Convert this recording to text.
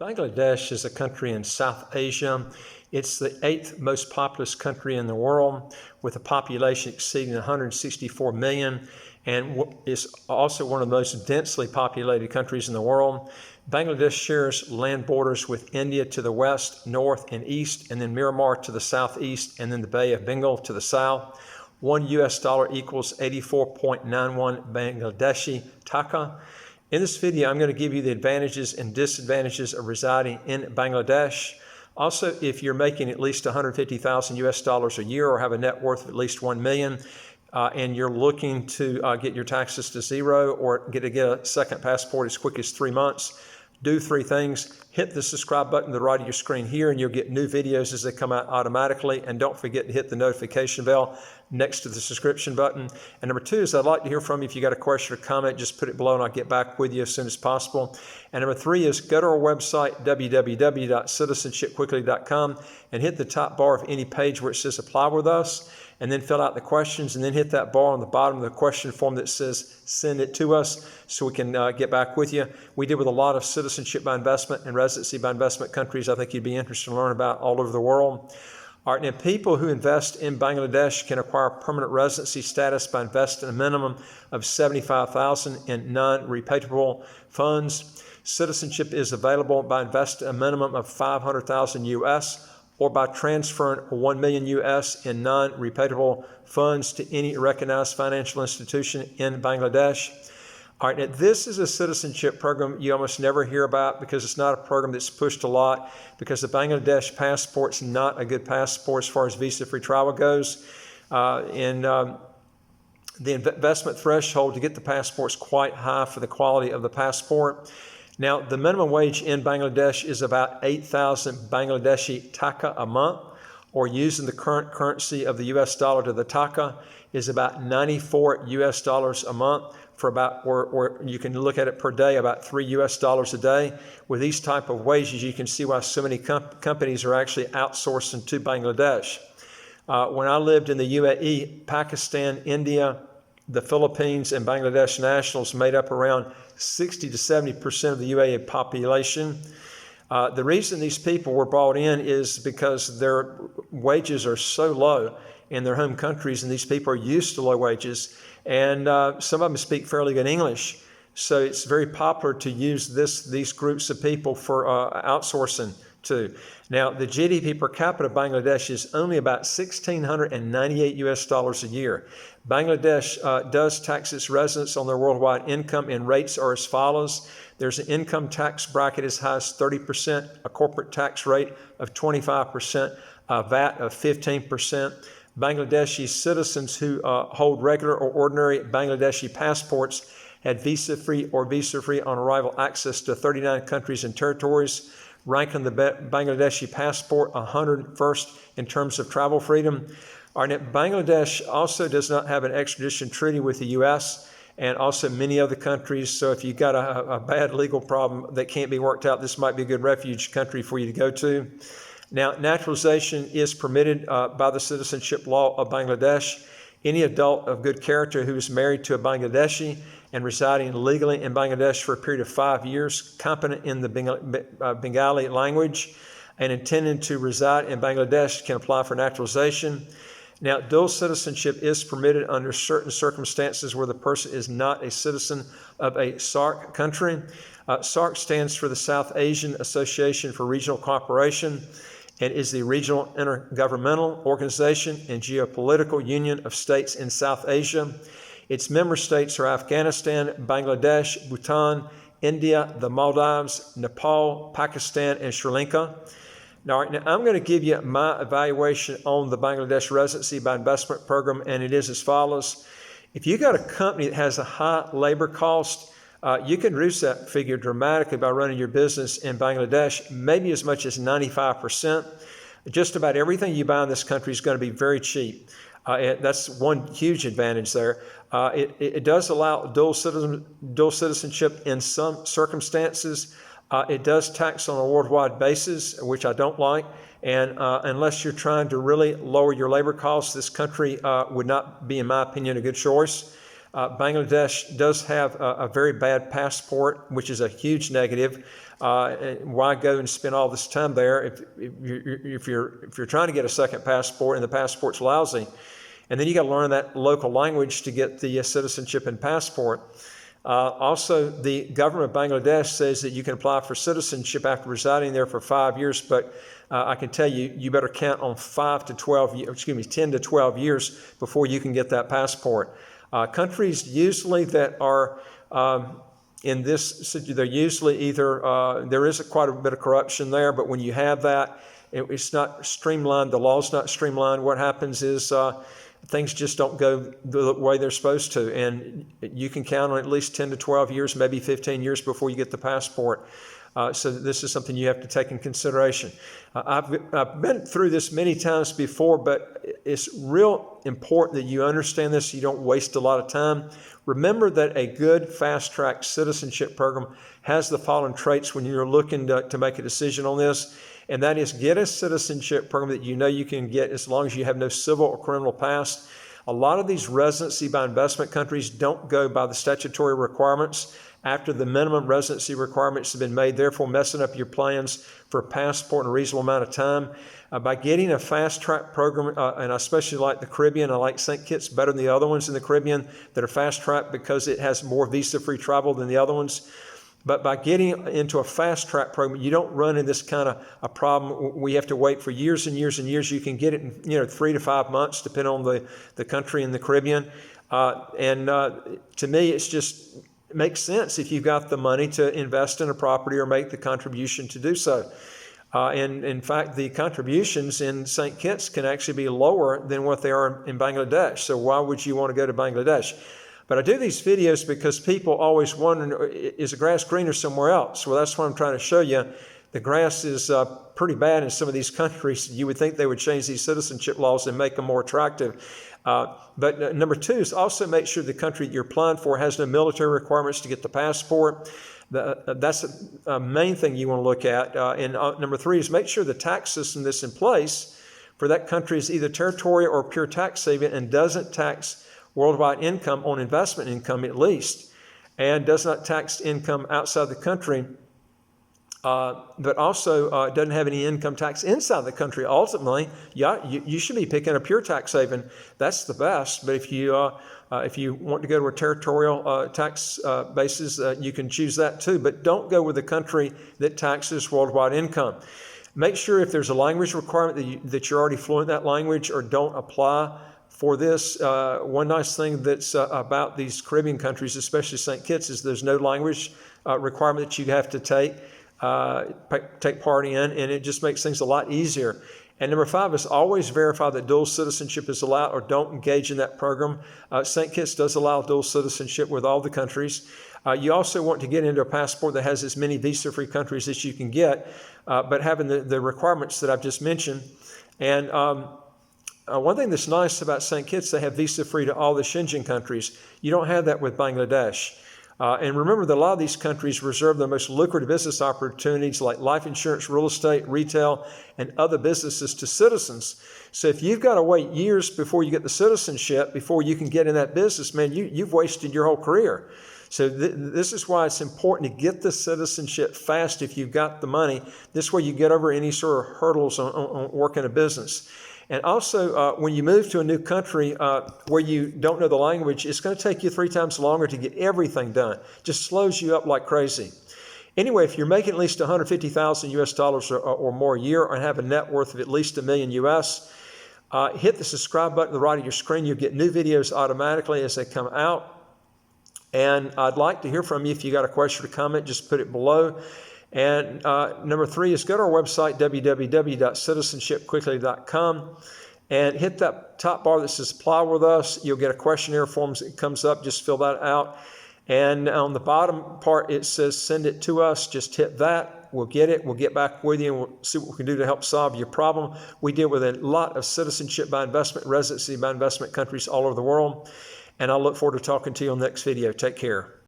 Bangladesh is a country in South Asia. It's the 8th most populous country in the world, with a population exceeding 164 million, and is also one of the most densely populated countries in the world. Bangladesh shares land borders with India to the west, north, and east, and then Myanmar to the southeast, and then the Bay of Bengal to the south. $1 equals 84.91 Bangladeshi taka. In this video, I'm going to give you the advantages and disadvantages of residing in Bangladesh. Also, if you're making at least 150,000 US dollars a year or have a net worth of at least 1 million, and you're looking to get your taxes to zero or get a second passport as quick as 3 months, do 3 things. Hit the subscribe button to the right of your screen here, and you'll get new videos as they come out automatically. And don't forget to hit the notification bell next to the subscription button. And number 2 is I'd like to hear from you. If you got a question or comment, just put it below and I'll get back with you as soon as possible. And number 3 is go to our website, www.citizenshipquickly.com, and hit the top bar of any page where it says apply with us, and then fill out the questions, and then hit that bar on the bottom of the question form that says send it to us so we can get back with you. We deal with a lot of citizenship by investment and residency by investment countries I think you'd be interested in learning about all over the world. All right, now people who invest in Bangladesh can acquire permanent residency status by investing a minimum of $75,000 in non-repatriable funds. Citizenship is available by investing a minimum of $500,000 US or by transferring $1 million US in non-repatriable funds to any recognized financial institution in Bangladesh. All right, now this is a citizenship program you almost never hear about because it's not a program that's pushed a lot, because the Bangladesh passport's not a good passport as far as visa-free travel goes. The investment threshold to get the passport is quite high for the quality of the passport. Now, the minimum wage in Bangladesh is about 8,000 Bangladeshi taka a month, or using the current currency of the US dollar to the taka is about 94 US dollars a month, for about, or you can look at it per day, about $3 US a day. With these type of wages, you can see why so many companies are actually outsourcing to Bangladesh. When I lived in the UAE, Pakistan, India, the Philippines, and Bangladesh nationals made up around 60 to 70% of the UAE population. The reason these people were brought in is because their wages are so low in their home countries, and these people are used to low wages, and some of them speak fairly good English. So it's very popular to use these groups of people for outsourcing too. Now, the GDP per capita of Bangladesh is only about $1,698 US dollars a year. Bangladesh does tax its residents on their worldwide income, and rates are as follows. There's an income tax bracket as high as 30%, a corporate tax rate of 25%, a VAT of 15%. Bangladeshi citizens who hold regular or ordinary Bangladeshi passports had visa-free or visa-free on arrival access to 39 countries and territories, ranking the Bangladeshi passport 101st in terms of travel freedom. Bangladesh also does not have an extradition treaty with the U.S. and also many other countries. So if you've got a bad legal problem that can't be worked out, this might be a good refuge country for you to go to. Now, naturalization is permitted by the citizenship law of Bangladesh. Any adult of good character who is married to a Bangladeshi and residing legally in Bangladesh for a period of 5 years, competent in the Bengali language, and intending to reside in Bangladesh can apply for naturalization. Now, dual citizenship is permitted under certain circumstances where the person is not a citizen of a SAARC country. SAARC stands for the South Asian Association for Regional Cooperation, and is the regional intergovernmental organization and geopolitical union of states in South Asia. Its member states are Afghanistan, Bangladesh, Bhutan, India, the Maldives, Nepal, Pakistan, and Sri Lanka. Now, I'm going to give you my evaluation on the Bangladesh Residency by Investment Program, and it is as follows. If you got a company that has a high labor cost, you can reduce that figure dramatically by running your business in Bangladesh, maybe as much as 95%. Just about everything you buy in this country is going to be very cheap. That's one huge advantage there. It does allow dual citizenship in some circumstances. It does tax on a worldwide basis, which I don't like. And unless you're trying to really lower your labor costs, this country would not be, in my opinion, a good choice. Bangladesh does have a very bad passport, which is a huge negative. Why go and spend all this time there if you're trying to get a second passport and the passport's lousy? And then you got to learn that local language to get the citizenship and passport. Also, the government of Bangladesh says that you can apply for citizenship after residing there for 5 years, but I can tell you, you better count on 10 to 12 years before you can get that passport. Countries usually that are in this, they're usually either, there is quite a bit of corruption there, but when you have that, it's not streamlined, the law's not streamlined. What happens is things just don't go the way they're supposed to, and you can count on at least 10 to 12 years, maybe 15 years before you get the passport. So this is something you have to take in consideration. I've been through this many times before, but it's real important that you understand this so you don't waste a lot of time. Remember that a good fast-track citizenship program has the following traits when you're looking to make a decision on this, and that is get a citizenship program that you know you can get as long as you have no civil or criminal past. A lot of these residency by investment countries don't go by the statutory requirements after the minimum residency requirements have been made, therefore messing up your plans for a passport in a reasonable amount of time. By getting a fast-track program, and I especially like the Caribbean, I like St. Kitts better than the other ones in the Caribbean that are fast-track because it has more visa-free travel than the other ones. But by getting into a fast-track program, you don't run into this kind of a problem. We have to wait for years and years and years. You can get it in 3 to 5 months, depending on the country in the Caribbean. To me, it makes sense if you've got the money to invest in a property or make the contribution to do so. And in fact, the contributions in St. Kitts can actually be lower than what they are in Bangladesh. So why would you want to go to Bangladesh? But I do these videos because people always wonder, is the grass greener somewhere else? Well, that's what I'm trying to show you. The grass is pretty bad in some of these countries. You would think they would change these citizenship laws and make them more attractive. But number two is also make sure the country that you're applying for has no military requirements to get the passport. That's a main thing you want to look at. And number three is make sure the tax system that's in place for that country is either territorial or pure tax saving and doesn't tax worldwide income on investment income at least, and does not tax income outside the country, but also doesn't have any income tax inside the country. Ultimately, you should be picking a pure tax haven. That's the best. But if you want to go to a territorial tax basis, you can choose that too. But don't go with a country that taxes worldwide income. Make sure if there's a language requirement that you're already fluent in that language, or don't apply for this. One nice thing that's about these Caribbean countries, especially St. Kitts, is there's no language requirement that you have to take part in, and it just makes things a lot easier. And number five is always verify that dual citizenship is allowed, or don't engage in that program. St. Kitts does allow dual citizenship with all the countries. You also want to get into a passport that has as many visa-free countries as you can get, but having the requirements that I've just mentioned. And one thing that's nice about St. Kitts, they have visa-free to all the Schengen countries. You don't have that with Bangladesh. And remember that a lot of these countries reserve their most lucrative business opportunities like life insurance, real estate, retail, and other businesses to citizens. So if you've got to wait years before you get the citizenship, before you can get in that business, man, you've wasted your whole career. So this is why it's important to get the citizenship fast if you've got the money. This way you get over any sort of hurdles on working a business. And also, when you move to a new country where you don't know the language, it's going to take you 3 times longer to get everything done. Just slows you up like crazy. Anyway, if you're making at least $150,000 US or more a year, and have a net worth of at least $1 million US, hit the subscribe button on the right of your screen. You'll get new videos automatically as they come out. And I'd like to hear from you. If you got a question or comment, just put it below. And number 3 is go to our website, www.citizenshipquickly.com, and hit that top bar that says apply with us. You'll get a questionnaire form that comes up. Just fill that out. And on the bottom part, it says send it to us. Just hit that. We'll get it. We'll get back with you, and we'll see what we can do to help solve your problem. We deal with a lot of citizenship by investment, residency by investment countries all over the world. And I look forward to talking to you on the next video. Take care.